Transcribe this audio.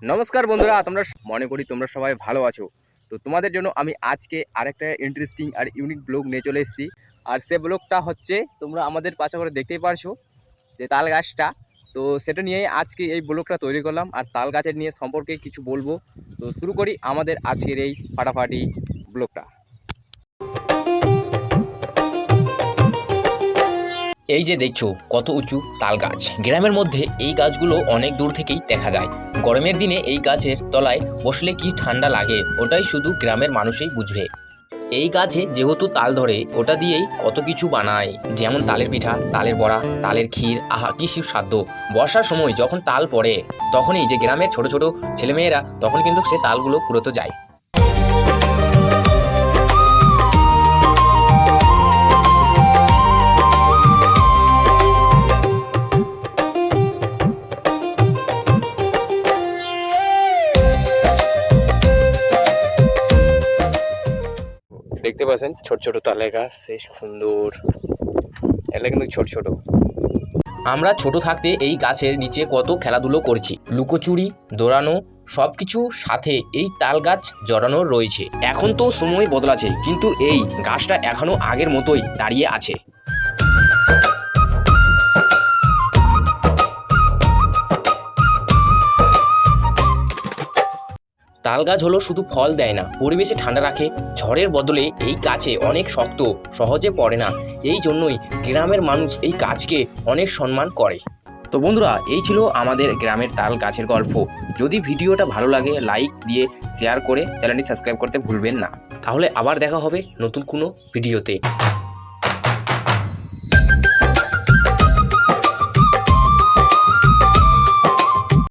নমস্কার বন্ধুরা, তোমরা মনে করি তোমরা সবাই ভালো আছো। তো তোমাদের জন্য আমি আজকে আরেকটা ইন্টারেস্টিং আর ইউনিক ব্লগ নিয়ে চলে এসেছি। আর সে ব্লগটা হচ্ছে তোমরা আমাদের পাশে করে দেখতেই পারছো যে তাল গাছটা। তো সেটা নিয়েই আজকে এই ব্লগটা তৈরি করলাম আর তাল গাছের নিয়ে সম্পর্কে কিছু বলবো। তো শুরু করি আমাদের আজকের এই ফাটাফাটি ব্লগটা। এই যে দেখছো কত উঁচু তাল গাছ। গ্রামের মধ্যে এই গাছগুলো অনেক দূর থেকেই দেখা যায়। গরমের দিনে এই গাছের তলায় বসলে কি ঠান্ডা লাগে ওটাই শুধু গ্রামের মানুষই বুঝবে। এই গাছে যেহেতু তাল ধরে ওটা দিয়েই কত কিছু বানায়, যেমন তালের পিঠা, তালের বড়া, তালের ক্ষীর। আহা কি সুস্বাদু! বর্ষার সময় যখন তাল পড়ে তখনই যে গ্রামের ছোট ছোট ছেলেমেয়েরা তখন কিন্তু সে তালগুলো কুড়োতে যায়। দেখতে পাচ্ছেন ছোট ছোট তালের গাছ, সেই সুন্দর। এটা কিন্তু ছোট ছোট। আমরা ছোট থাকতে এই গাছের নিচে কত খেলাধুলো করেছি, লুকোচুরি, দৌড়ানো, সবকিছু সাথে এই তাল গাছ জড়ানো রয়েছে। এখন তো সময় বদলাছে, কিন্তু এই গাছটা এখনো আগের মতোই দাঁড়িয়ে আছে। তাল গাছ হলো শুধু ফল দেয় না, পরিবেশে ঠান্ডা রাখে। ঝড়ের বদলে এই গাছে অনেক শক্ত, সহজে পড়ে না। এই জন্যই গ্রামের মানুষ এই গাছকে অনেক সম্মান করে। তো বন্ধুরা, এই ছিল আমাদের গ্রামের তাল গাছের গল্প। যদি ভিডিওটা ভালো লাগে লাইক দিয়ে শেয়ার করে চ্যানেলটি সাবস্ক্রাইব করতে ভুলবেন না। তাহলে আবার দেখা হবে নতুন কোনো ভিডিওতে।